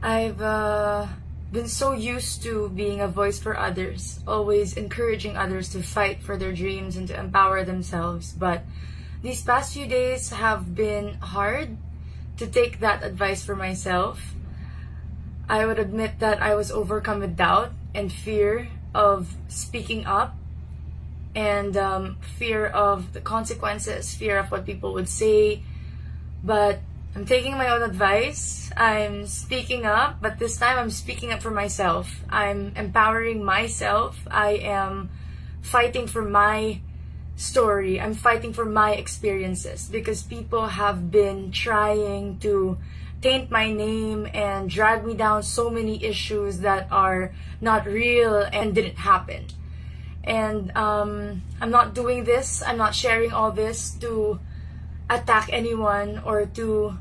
I've been so used to being a voice for others, always encouraging others to fight for their dreams and to empower themselves. But these past few days have been hard to take that advice for myself. I would admit that I was overcome with doubt and fear of speaking up, and fear of the consequences, fear of what people would say. But I'm taking my own advice. I'm speaking up, but this time I'm speaking up for myself. I'm empowering myself. I am fighting for my story. I'm fighting for my experiences, because people have been trying to taint my name and drag me down so many issues that are not real and didn't happen. And I'm not doing this, I'm not sharing all this to attack anyone or to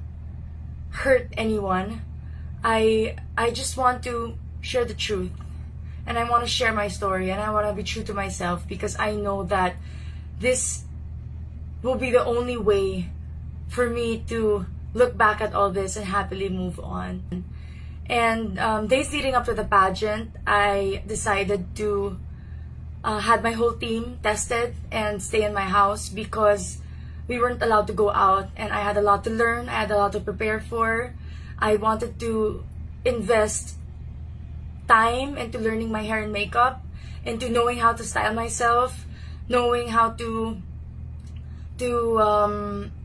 hurt anyone. I just want to share the truth, and I want to share my story, and I want to be true to myself, because I know that this will be the only way for me to look back at all this and happily move on. And days leading up to the pageant, I decided to had my whole team tested and stay in my house, because we weren't allowed to go out, and I had a lot to learn, I had a lot to prepare for. I wanted to invest time into learning my hair and makeup, into knowing how to style myself, knowing how to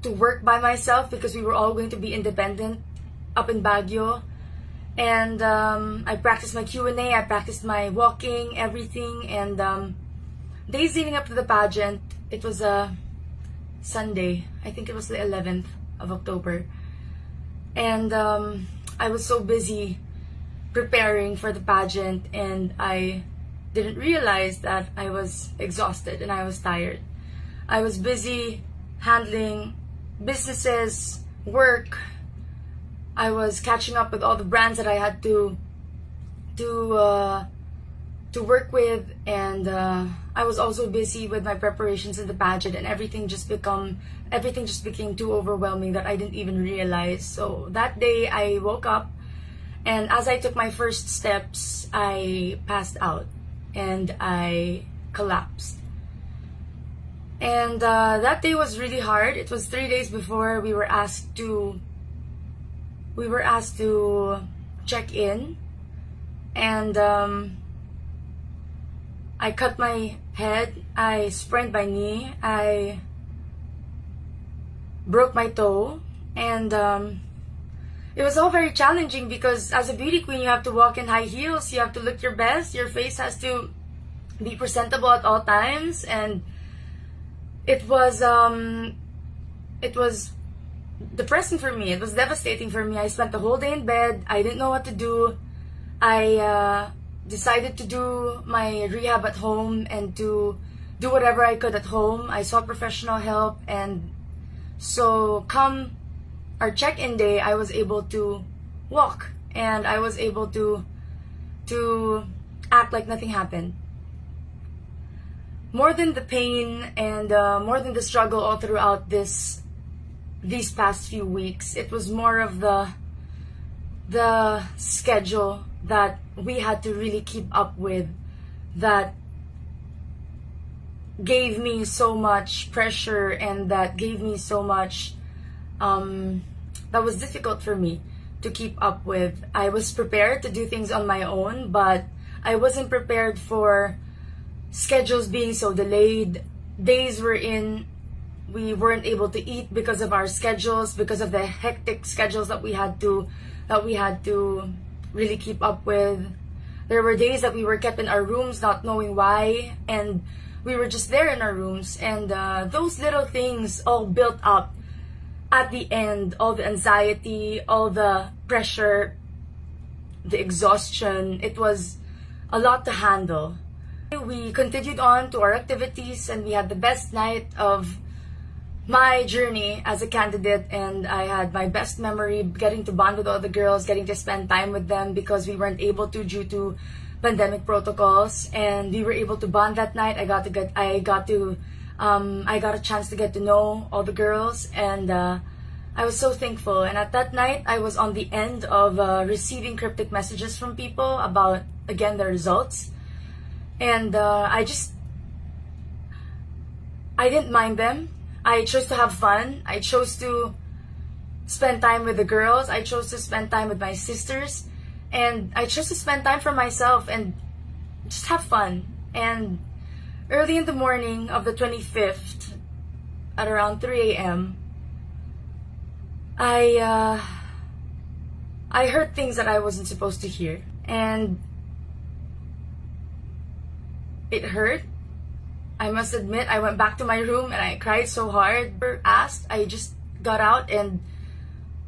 work by myself, because we were all going to be independent up in Baguio. And I practiced my Q&A, I practiced my walking, everything. And days leading up to the pageant, it was a Sunday. I think it was the 11th of October. And I was so busy preparing for the pageant, and I didn't realize that I was exhausted and I was tired. I was busy handling businesses, work. I was catching up with all the brands that I had to work with, and I was also busy with my preparations in the pageant, and everything just became too overwhelming that I didn't even realize. So that day I woke up, and as I took my first steps, I passed out and I collapsed. And that day was really hard. It was 3 days before we were asked to check in, and I cut my head, I sprained my knee, I broke my toe, and it was all very challenging, because as a beauty queen you have to walk in high heels, you have to look your best, your face has to be presentable at all times. And it was depressing for me. It was devastating for me. I spent the whole day in bed. I didn't know what to do. I decided to do my rehab at home and to do whatever I could at home. I sought professional help, and so come our check-in day, I was able to walk, and I was able to act like nothing happened. More than the pain and more than the struggle all throughout these past few weeks, it was more of the schedule that we had to really keep up with, that gave me so much pressure, and that gave me so much that was difficult for me to keep up with. I was prepared to do things on my own, but I wasn't prepared for schedules being so delayed. Days we weren't able to eat because of our schedules, because of the hectic schedules that we had to really keep up with. There were days that we were kept in our rooms not knowing why, and we were just there in our rooms, and those little things all built up at the end. All the anxiety, all the pressure, the exhaustion, it was a lot to handle. We continued on to our activities, and we had the best night of my journey as a candidate, and I had my best memory getting to bond with all the girls, getting to spend time with them, because we weren't able to due to pandemic protocols, and we were able to bond that night. I got a chance to get to know all the girls, and I was so thankful. And at that night, I was on the end of receiving cryptic messages from people about, again, the results. And I didn't mind them. I chose to have fun. I chose to spend time with the girls. I chose to spend time with my sisters. And I chose to spend time for myself and just have fun. And early in the morning of the 25th, at around 3 a.m., I heard things that I wasn't supposed to hear. And it hurt. I must admit, I went back to my room and I cried so hard. I just got out and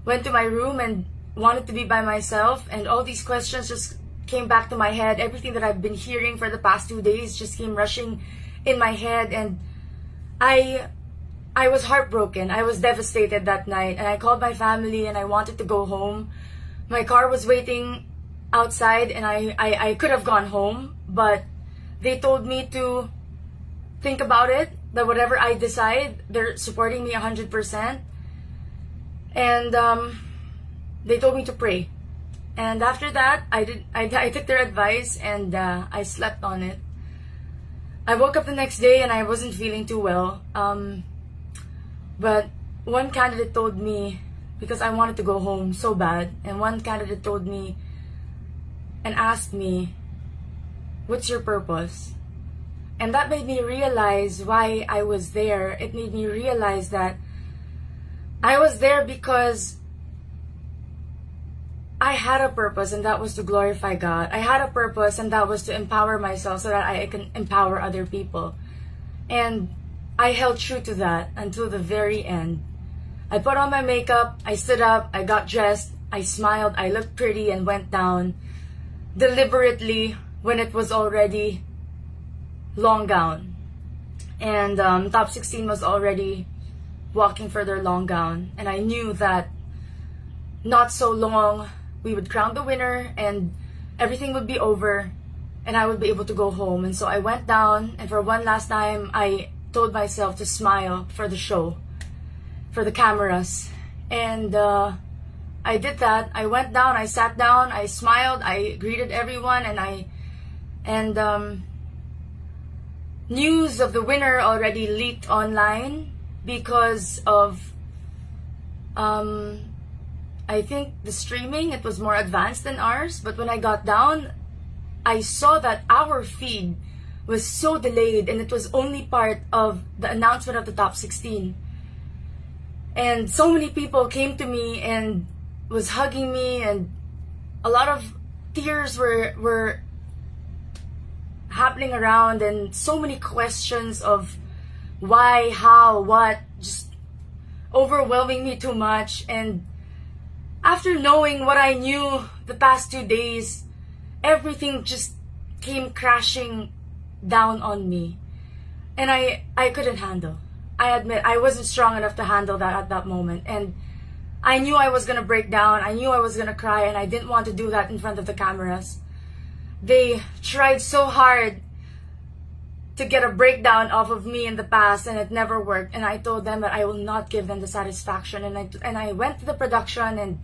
went to my room and wanted to be by myself, and all these questions just came back to my head. Everything that I've been hearing for the past 2 days just came rushing in my head, and I was heartbroken. I was devastated that night, and I called my family and I wanted to go home. My car was waiting outside and I could have gone home, but they told me to think about it, that whatever I decide, they're supporting me 100%. And they told me to pray. And after that, I took their advice and I slept on it. I woke up the next day and I wasn't feeling too well. But one candidate told me, because I wanted to go home so bad, and one candidate told me and asked me, "What's your purpose?" And that made me realize why I was there. It made me realize that I was there because I had a purpose, and that was to glorify God. I had a purpose, and that was to empower myself so that I can empower other people. And I held true to that until the very end. I put on my makeup, I stood up, I got dressed, I smiled, I looked pretty, and went down deliberately when it was already long gown. And top 16 was already walking for their long gown. And I knew that not so long we would crown the winner and everything would be over and I would be able to go home. And so I went down, and for one last time I told myself to smile for the show, for the cameras. And I did that. I went down, I sat down, I smiled, I greeted everyone, and news of the winner already leaked online because of I think the streaming, it was more advanced than ours. But when I got down, I saw that our feed was so delayed, and it was only part of the announcement of the top 16. And so many people came to me and was hugging me, and a lot of tears were happening around, and so many questions of why, how, what, just overwhelming me too much. And after knowing what I knew the past 2 days, everything just came crashing down on me. And I couldn't handle. I admit I wasn't strong enough to handle that at that moment. And I knew I was going to break down. I knew I was going to cry, and I didn't want to do that in front of the cameras. They tried so hard to get a breakdown off of me in the past, and it never worked. And I told them that I will not give them the satisfaction. And I went to the production and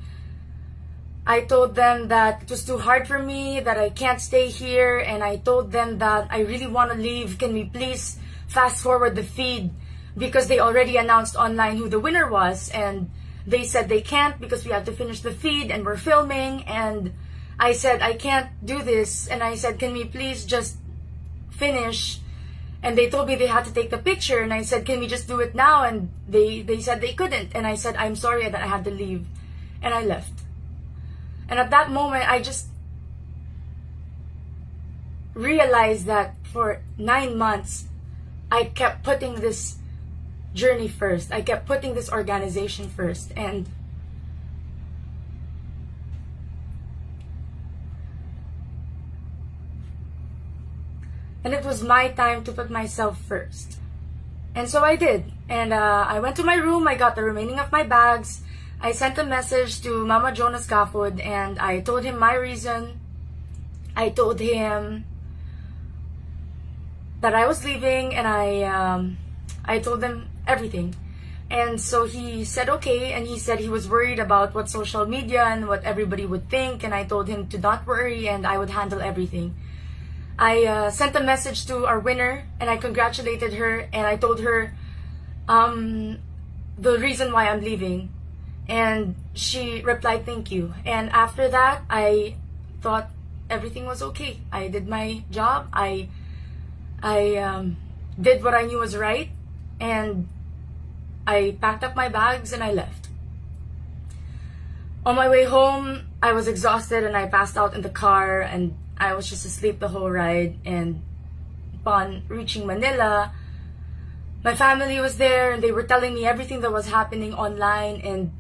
I told them that it was too hard for me, that I can't stay here. And I told them that I really want to leave. Can we please fast forward the feed? Because they already announced online who the winner was. And they said they can't because we have to finish the feed and we're filming. And I said, I can't do this. And I said, can we please just finish? And they told me they had to take the picture. And I said, can we just do it now? And they said they couldn't. And I said, I'm sorry that I had to leave. And I left. And at that moment, I just realized that for 9 months, I kept putting this journey first. I kept putting this organization first. And it was my time to put myself first. And so I did. And I went to my room, I got the remaining of my bags. I sent a message to Mama Jonas Gafod, and I told him my reason. I told him that I was leaving, and I told them everything. And so he said okay, and he said he was worried about what social media and what everybody would think, and I told him to not worry and I would handle everything. I sent a message to our winner and I congratulated her, and I told her the reason why I'm leaving, and she replied thank you. And after that, I thought everything was okay. I did my job. I did what I knew was right, and I packed up my bags and I left. On my way home, I was exhausted and I passed out in the car, and I was just asleep the whole ride. And upon reaching Manila, my family was there and they were telling me everything that was happening online and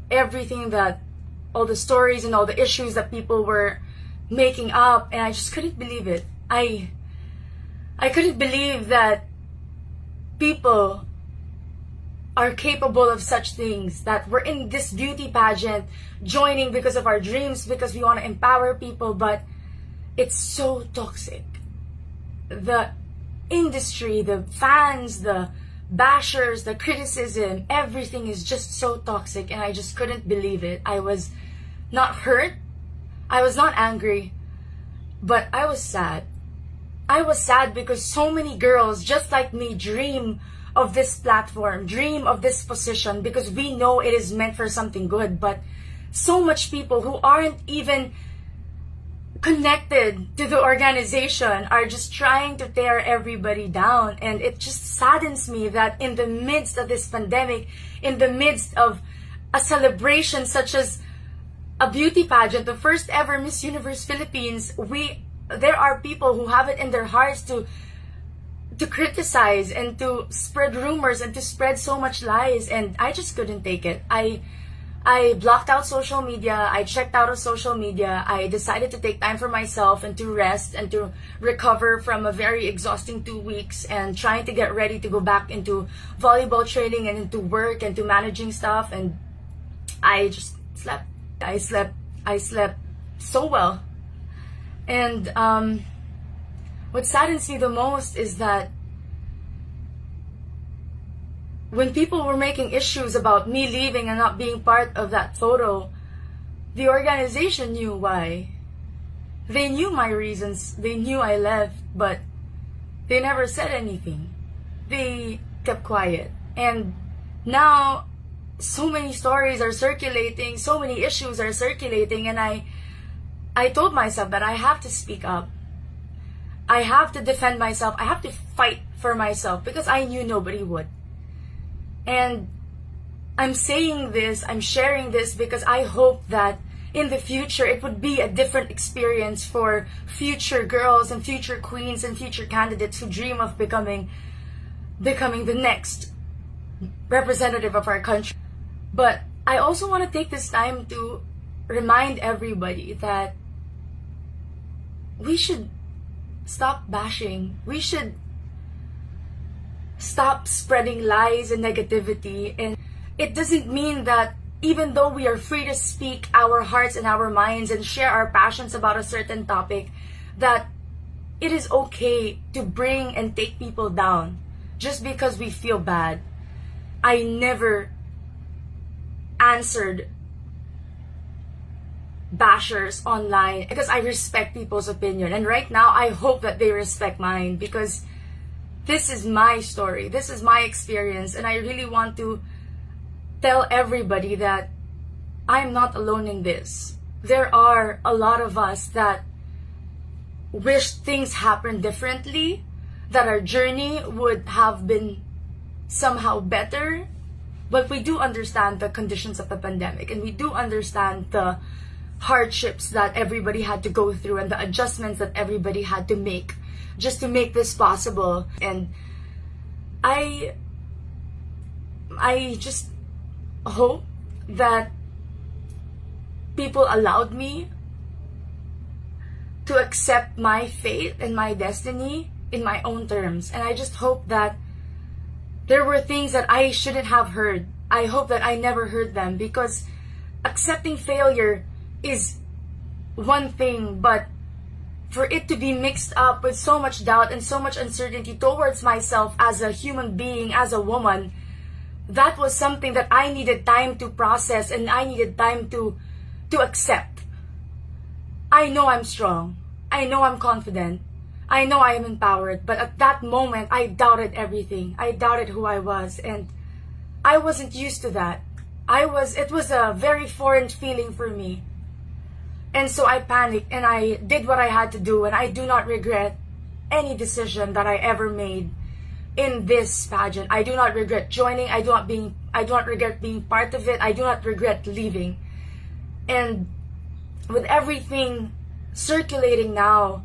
everything that, all the stories and all the issues that people were making up, and I just couldn't believe it. I couldn't believe that people are capable of such things, that we're in this beauty pageant joining because of our dreams, because we want to empower people, but it's so toxic. The industry, the fans, the bashers, the criticism, everything is just so toxic, and I just couldn't believe it. I was not hurt, I was not angry, but I was sad. I was sad because so many girls just like me dream of this platform, dream of this position, because we know it is meant for something good, but so much people who aren't even connected to the organization are just trying to tear everybody down. And it just saddens me that in the midst of this pandemic, in the midst of a celebration such as a beauty pageant, the first ever Miss Universe Philippines, there are people who have it in their hearts to criticize and to spread rumors and to spread so much lies, and I just couldn't take it. I blocked out social media. I checked out of social media. I decided to take time for myself and to rest and to recover from a very exhausting 2 weeks and trying to get ready to go back into volleyball training and into work and to managing stuff. And I just slept. I slept so well. And what saddens me the most is that when people were making issues about me leaving and not being part of that photo, the organization knew why. They knew my reasons. They knew I left, but they never said anything. They kept quiet. And now so many stories are circulating, so many issues are circulating, and I told myself that I have to speak up. I have to defend myself. I have to fight for myself because I knew nobody would. And I'm saying this, I'm sharing this because I hope that in the future it would be a different experience for future girls and future queens and future candidates who dream of becoming the next representative of our country. But I also want to take this time to remind everybody that we should stop bashing. We should stop spreading lies and negativity. And it doesn't mean that even though we are free to speak our hearts and our minds and share our passions about a certain topic, that it is okay to bring and take people down just because we feel bad. I never answered bashers online because I respect people's opinion, and right now I hope that they respect mine, because this is my story, this is my experience, and I really want to tell everybody that I'm not alone in this. There are a lot of us that wish things happened differently, that our journey would have been somehow better, but we do understand the conditions of the pandemic, and we do understand the hardships that everybody had to go through and the adjustments that everybody had to make just to make this possible. And I just hope that people allowed me to accept my fate and my destiny in my own terms. And I just hope that there were things that I shouldn't have heard. I hope that I never heard them, because accepting failure is one thing, but for it to be mixed up with so much doubt and so much uncertainty towards myself as a human being, as a woman, that was something that I needed time to process and I needed time to accept. I know I'm strong. I know I'm confident. I know I am empowered. But at that moment, I doubted everything. I doubted who I was. And I wasn't used to that. It was a very foreign feeling for me. And so I panicked and I did what I had to do. And I do not regret any decision that I ever made in this pageant. I do not regret joining. I do not regret being part of it. I do not regret leaving. And with everything circulating now,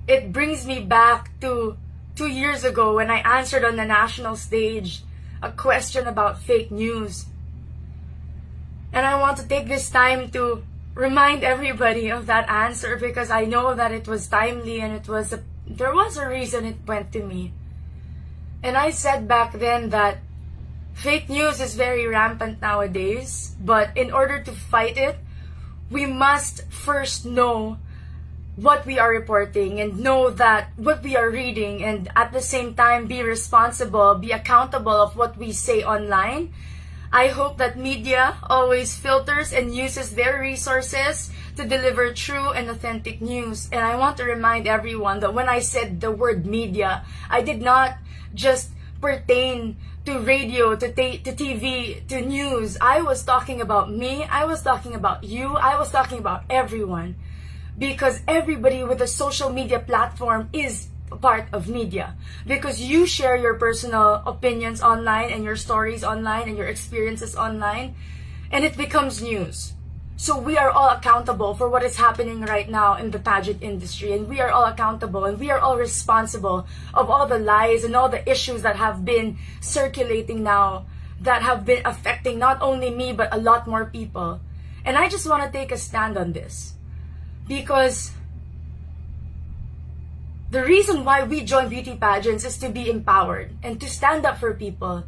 it brings me back to 2 years ago when I answered on the national stage a question about fake news. And I want to take this time to remind everybody of that answer, because I know that it was timely and there was a reason it went to me. And I said back then that fake news is very rampant nowadays, but in order to fight it, we must first know what we are reporting and know that what we are reading, and at the same time be responsible, be accountable of what we say online. I hope that media always filters and uses their resources to deliver true and authentic news. And I want to remind everyone that when I said the word media, I did not just pertain to radio, to TV, to news. I was talking about me. I was talking about you. I was talking about everyone. Because everybody with a social media platform is a part of media. Because you share your personal opinions online and your stories online and your experiences online, and it becomes news. So we are all accountable for what is happening right now in the pageant industry, and we are all accountable and we are all responsible of all the lies and all the issues that have been circulating now, that have been affecting not only me but a lot more people. And I just want to take a stand on this, because the reason why we join beauty pageants is to be empowered and to stand up for people.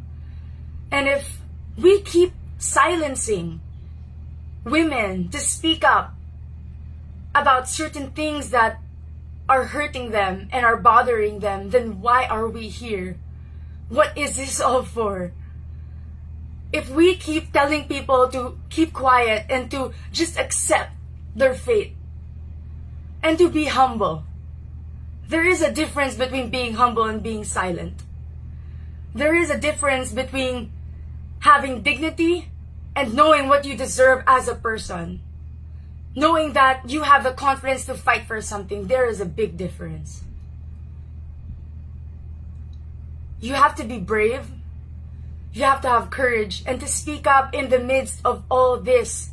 And if we keep silencing women to speak up about certain things that are hurting them and are bothering them, then why are we here? What is this all for? If we keep telling people to keep quiet and to just accept their fate and to be humble, there is a difference between being humble and being silent. There is a difference between having dignity and knowing what you deserve as a person. Knowing that you have the confidence to fight for something. There is a big difference. You have to be brave. You have to have courage and to speak up in the midst of all this.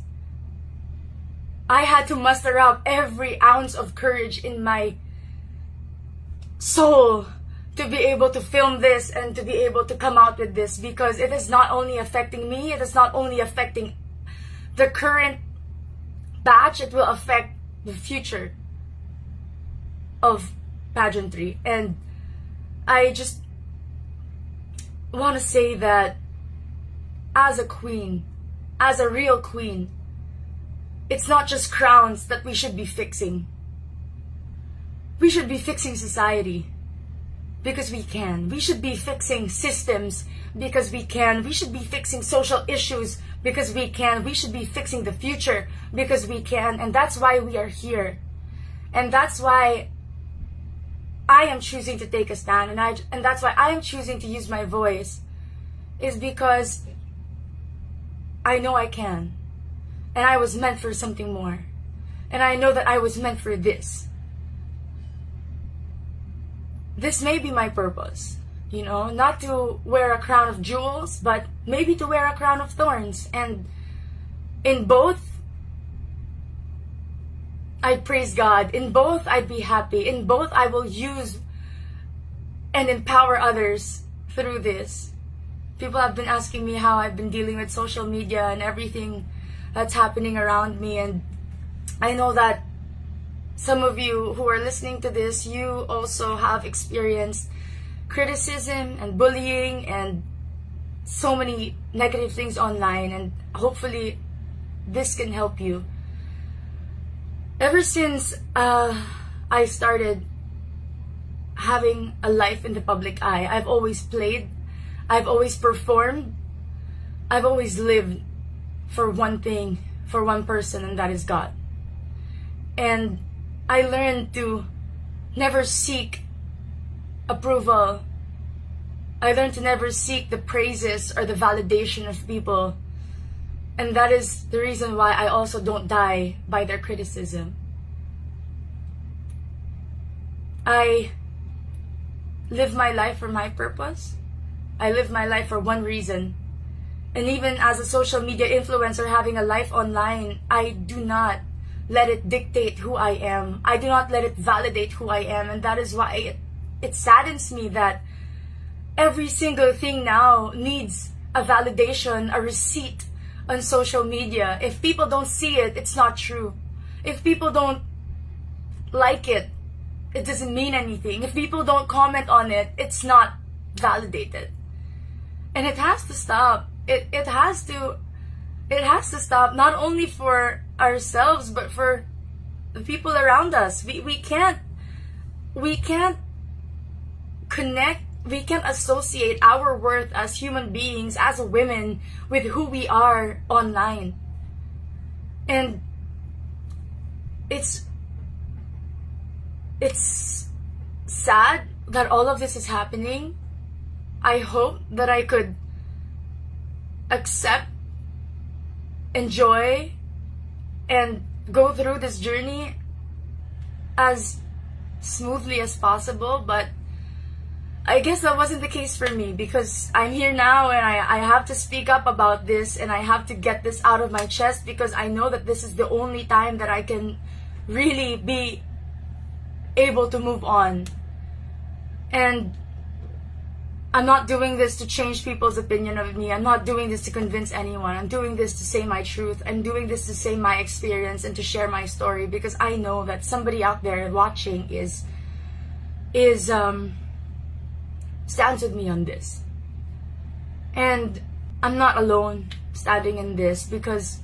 I had to muster up every ounce of courage in my soul to be able to film this and to be able to come out with this, because it is not only affecting me, it is not only affecting the current batch, it will affect the future of pageantry. And I just want to say that as a queen, as a real queen, it's not just crowns that we should be fixing. We should be fixing society. Because we can. We should be fixing systems because we can. We should be fixing social issues because we can. We should be fixing the future because we can. And that's why we are here. And that's why I am choosing to take a stand. And that's why I am choosing to use my voice. Is because I know I can. And I was meant for something more. And I know that I was meant for this. This may be my purpose, not to wear a crown of jewels, but maybe to wear a crown of thorns. And in both, I'd praise God. In both, I'd be happy. In both, I will use and empower others through this. People have been asking me how I've been dealing with social media and everything that's happening around me. And I know that some of you who are listening to this, you also have experienced criticism and bullying and so many negative things online, and hopefully this can help you. Ever since I started having a life in the public eye, I've always played, I've always performed, I've always lived for one thing, for one person, and that is God. And I learned to never seek approval. I learned to never seek the praises or the validation of people. And that is the reason why I also don't die by their criticism. I live my life for my purpose. I live my life for one reason. And even as a social media influencer having a life online, I do not let it dictate who I am. I do not let it validate who I am. And that is why it saddens me that every single thing now needs a validation, a receipt on social media. If people don't see it, it's not true. If people don't like it, it doesn't mean anything. If people don't comment on it, it's not validated. And it has to stop. It has to stop, not only for ourselves but for the people around us. We can't connect, we can't associate our worth as human beings, as women, with who we are online. And it's sad that all of this is happening. I hope that I could accept, enjoy, and go through this journey as smoothly as possible, but I guess that wasn't the case for me, because I'm here now and I have to speak up about this, and I have to get this out of my chest, because I know that this is the only time that I can really be able to move on. And I'm not doing this to change people's opinion of me. I'm not doing this to convince anyone. I'm doing this to say my truth. I'm doing this to say my experience and to share my story, because I know that somebody out there watching stands with me on this. And I'm not alone standing in this, because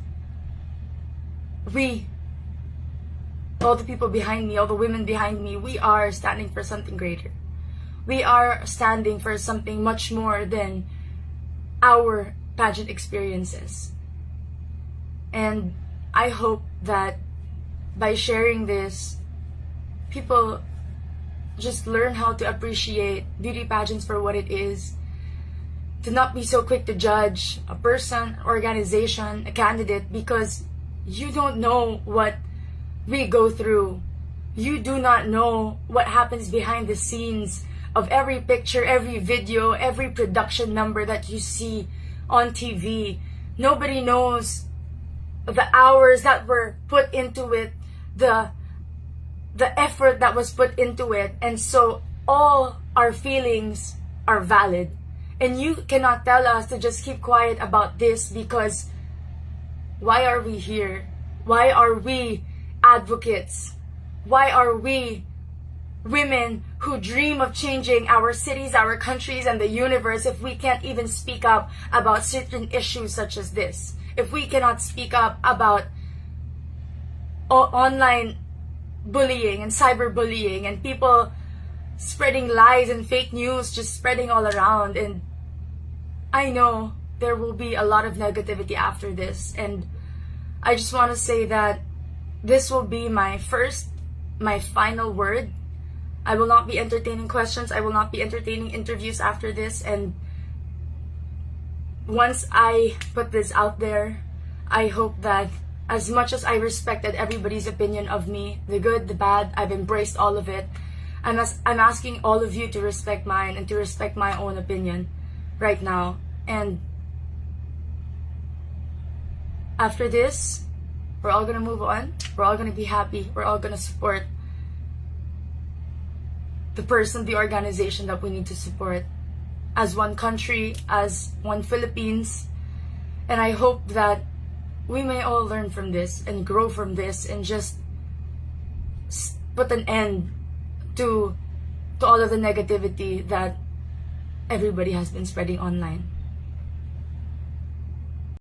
all the people behind me, all the women behind me, we are standing for something greater. We are standing for something much more than our pageant experiences. And I hope that by sharing this, people just learn how to appreciate beauty pageants for what it is, to not be so quick to judge a person, organization, a candidate, because you don't know what we go through. You do not know what happens behind the scenes of every picture, every video, every production number that you see on TV. Nobody knows the hours that were put into it, the effort that was put into it. And so all our feelings are valid. And you cannot tell us to just keep quiet about this, because why are we here? Why are we advocates? Why are we women who dream of changing our cities, our countries, and the universe if we can't even speak up about certain issues such as this? If we cannot speak up about online bullying and cyberbullying and people spreading lies and fake news just spreading all around. And I know there will be a lot of negativity after this, and I just want to say that this will be my final word. I will not be entertaining questions. I will not be entertaining interviews after this. And once I put this out there, I hope that as much as I respected everybody's opinion of me, the good, the bad, I've embraced all of it. I'm asking all of you to respect mine and to respect my own opinion right now. And after this, we're all gonna move on. We're all gonna be happy. We're all gonna support the person, the organization that we need to support as one country, as one Philippines. And I hope that we may all learn from this and grow from this and just put an end to all of the negativity that everybody has been spreading online.